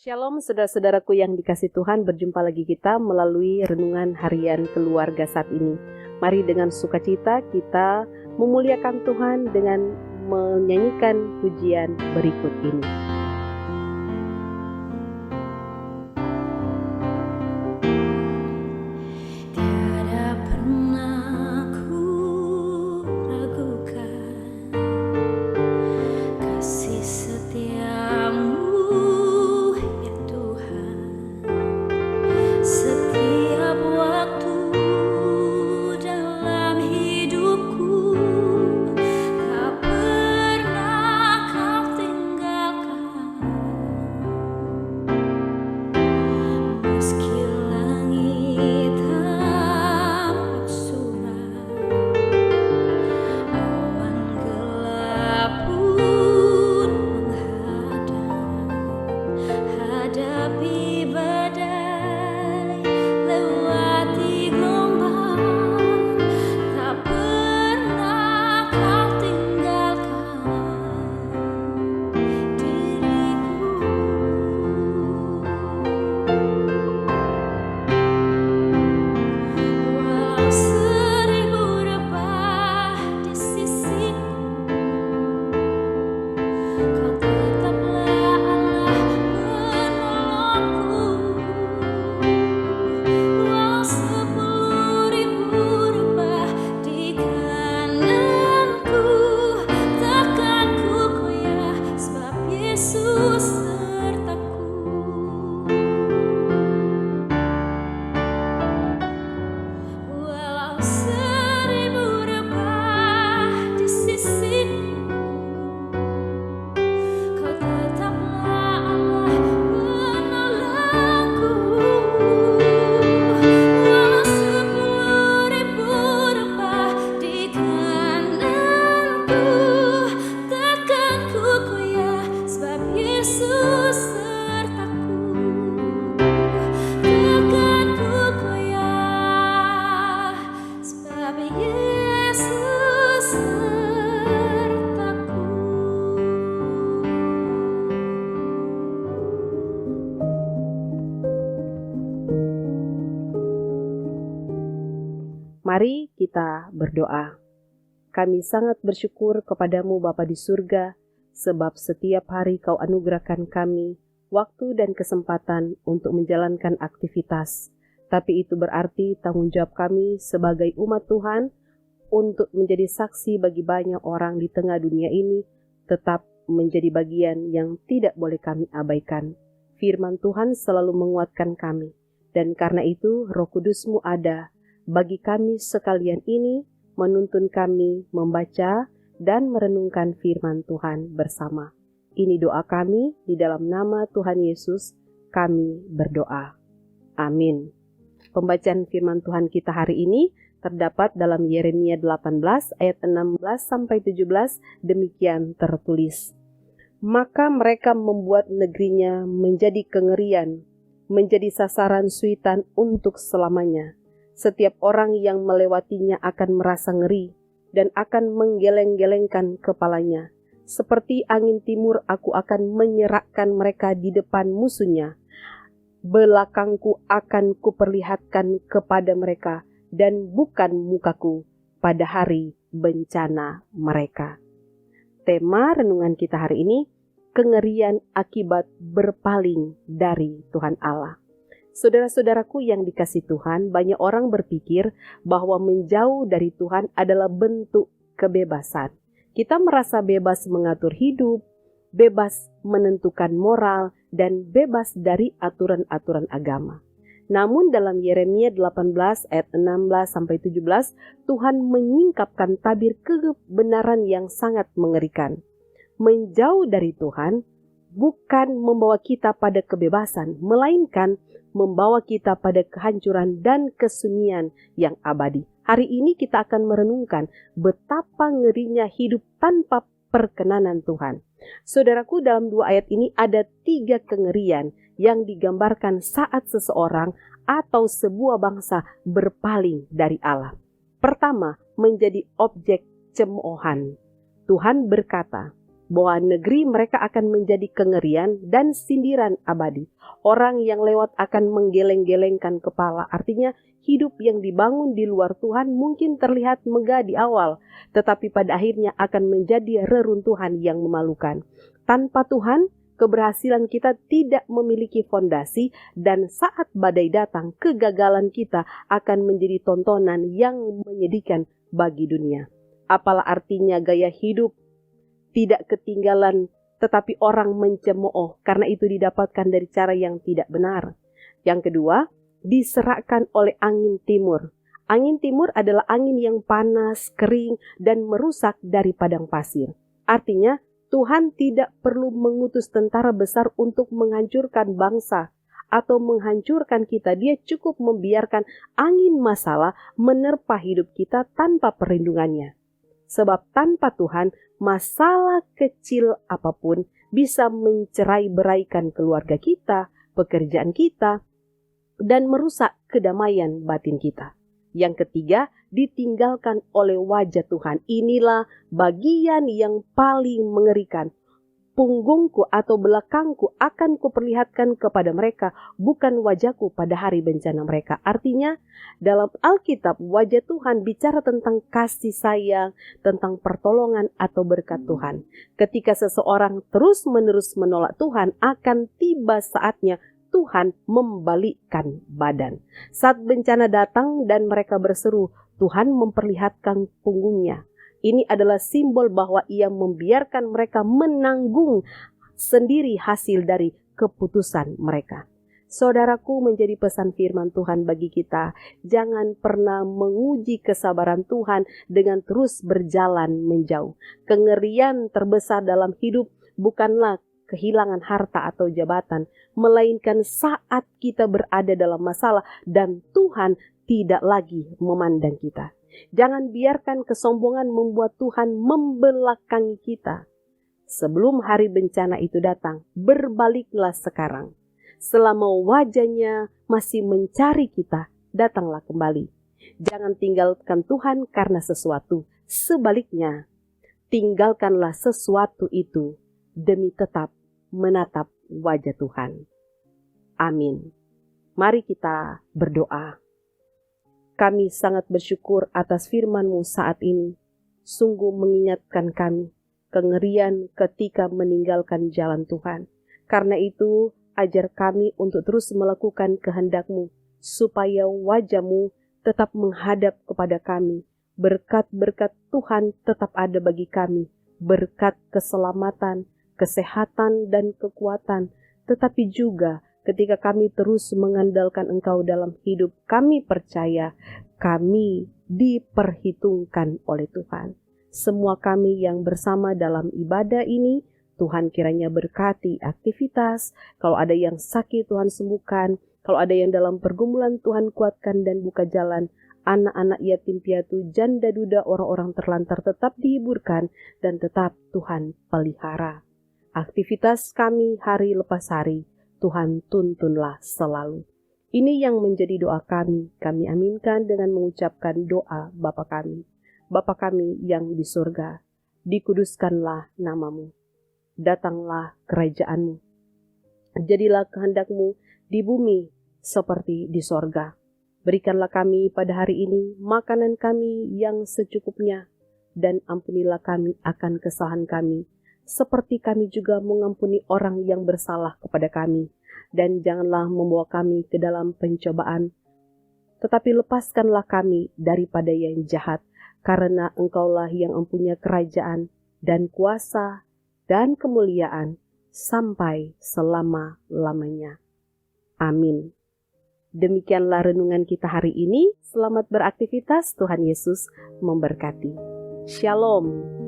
Shalom saudara-saudaraku yang dikasih Tuhan, berjumpa lagi kita melalui renungan harian keluarga saat ini. Mari dengan sukacita kita memuliakan Tuhan dengan menyanyikan pujian berikut ini. Mari kita berdoa. Kami sangat bersyukur kepadamu Bapa di surga, sebab setiap hari Kau anugerahkan kami waktu dan kesempatan untuk menjalankan aktivitas. Tapi itu berarti tanggung jawab kami sebagai umat Tuhan untuk menjadi saksi bagi banyak orang di tengah dunia ini tetap menjadi bagian yang tidak boleh kami abaikan. Firman Tuhan selalu menguatkan kami, dan karena itu Roh Kudus-Mu ada bagi kami sekalian ini, menuntun kami membaca dan merenungkan firman Tuhan bersama. Ini doa kami, di dalam nama Tuhan Yesus kami berdoa. Amin. Pembacaan firman Tuhan kita hari ini terdapat dalam Yeremia 18 ayat 16-17, demikian tertulis. Maka mereka membuat negerinya menjadi kengerian, menjadi sasaran suitan untuk selamanya. Setiap orang yang melewatinya akan merasa ngeri dan akan menggeleng-gelengkan kepalanya. Seperti angin timur aku akan menyerahkan mereka di depan musuhnya. Belakangku akan kuperlihatkan kepada mereka dan bukan mukaku pada hari bencana mereka. Tema renungan kita hari ini, kengerian akibat berpaling dari Tuhan Allah. Saudara-saudaraku yang dikasih Tuhan, banyak orang berpikir bahwa menjauh dari Tuhan adalah bentuk kebebasan. Kita merasa bebas mengatur hidup, bebas menentukan moral, dan bebas dari aturan-aturan agama. Namun dalam Yeremia 18 ayat 16-17, Tuhan menyingkapkan tabir kebenaran yang sangat mengerikan. Menjauh dari Tuhan bukan membawa kita pada kebebasan, melainkan membawa kita pada kehancuran dan kesunyian yang abadi. Hari ini kita akan merenungkan betapa ngerinya hidup tanpa perkenanan Tuhan. Saudaraku, dalam 2 ayat ini ada 3 kengerian yang digambarkan saat seseorang atau sebuah bangsa berpaling dari Allah. Pertama, menjadi objek cemoohan. Tuhan berkata, bahwa negeri mereka akan menjadi kengerian dan sindiran abadi. Orang yang lewat akan menggeleng-gelengkan kepala. Artinya hidup yang dibangun di luar Tuhan mungkin terlihat megah di awal, tetapi pada akhirnya akan menjadi reruntuhan yang memalukan. Tanpa Tuhan, keberhasilan kita tidak memiliki fondasi, dan saat badai datang, kegagalan kita akan menjadi tontonan yang menyedihkan bagi dunia. Apalah artinya gaya hidup tidak ketinggalan, tetapi orang mencemooh karena itu didapatkan dari cara yang tidak benar. Yang kedua, diserakkan oleh angin timur. Angin timur adalah angin yang panas, kering, dan merusak dari padang pasir. Artinya, Tuhan tidak perlu mengutus tentara besar untuk menghancurkan bangsa atau menghancurkan kita. Dia cukup membiarkan angin masalah menerpa hidup kita tanpa perlindungannya. Sebab tanpa Tuhan, masalah kecil apapun bisa mencerai-beraikan keluarga kita, pekerjaan kita, dan merusak kedamaian batin kita. Yang ketiga, ditinggalkan oleh wajah Tuhan. Inilah bagian yang paling mengerikan. Punggungku atau belakangku akan kuperlihatkan kepada mereka, bukan wajahku pada hari bencana mereka. Artinya, dalam Alkitab, wajah Tuhan bicara tentang kasih sayang, tentang pertolongan atau berkat Tuhan. Ketika seseorang terus-menerus menolak Tuhan, akan tiba saatnya Tuhan membalikkan badan. Saat bencana datang dan mereka berseru, Tuhan memperlihatkan punggungnya. Ini adalah simbol bahwa Ia membiarkan mereka menanggung sendiri hasil dari keputusan mereka. Saudaraku, menjadi pesan firman Tuhan bagi kita, jangan pernah menguji kesabaran Tuhan dengan terus berjalan menjauh. Kengerian terbesar dalam hidup bukanlah kehilangan harta atau jabatan, melainkan saat kita berada dalam masalah dan Tuhan tidak lagi memandang kita. Jangan biarkan kesombongan membuat Tuhan membelakangi kita. Sebelum hari bencana itu datang, berbaliklah sekarang. Selama wajahnya masih mencari kita, datanglah kembali. Jangan tinggalkan Tuhan karena sesuatu. Sebaliknya, tinggalkanlah sesuatu itu demi tetap menatap wajah Tuhan. Amin. Mari kita berdoa. Kami sangat bersyukur atas firman-Mu saat ini. Sungguh mengingatkan kami kengerian ketika meninggalkan jalan Tuhan. Karena itu, ajar kami untuk terus melakukan kehendak-Mu, supaya wajah-Mu tetap menghadap kepada kami. Berkat-berkat Tuhan tetap ada bagi kami. Berkat keselamatan, kesehatan, dan kekuatan. Tetapi juga ketika kami terus mengandalkan Engkau dalam hidup, kami percaya kami diperhitungkan oleh Tuhan. Semua kami yang bersama dalam ibadah ini, Tuhan kiranya berkati aktivitas. Kalau ada yang sakit, Tuhan sembuhkan. Kalau ada yang dalam pergumulan, Tuhan kuatkan dan buka jalan. Anak-anak yatim piatu, janda duda, orang-orang terlantar tetap dihiburkan dan tetap Tuhan pelihara. Aktivitas kami hari lepas hari, Tuhan tuntunlah selalu. Ini yang menjadi doa kami. Kami aminkan dengan mengucapkan doa Bapa kami. Bapa kami yang di surga, dikuduskanlah nama-Mu. Datanglah kerajaan-Mu. Jadilah kehendak-Mu di bumi seperti di sorga. Berikanlah kami pada hari ini makanan kami yang secukupnya, dan ampunilah kami akan kesalahan kami, seperti kami juga mengampuni orang yang bersalah kepada kami. Dan janganlah membawa kami ke dalam pencobaan, tetapi lepaskanlah kami daripada yang jahat, karena Engkaulah yang mempunyai kerajaan dan kuasa dan kemuliaan sampai selama-lamanya. Amin. Demikianlah renungan kita hari ini. Selamat beraktivitas, Tuhan Yesus memberkati. Shalom.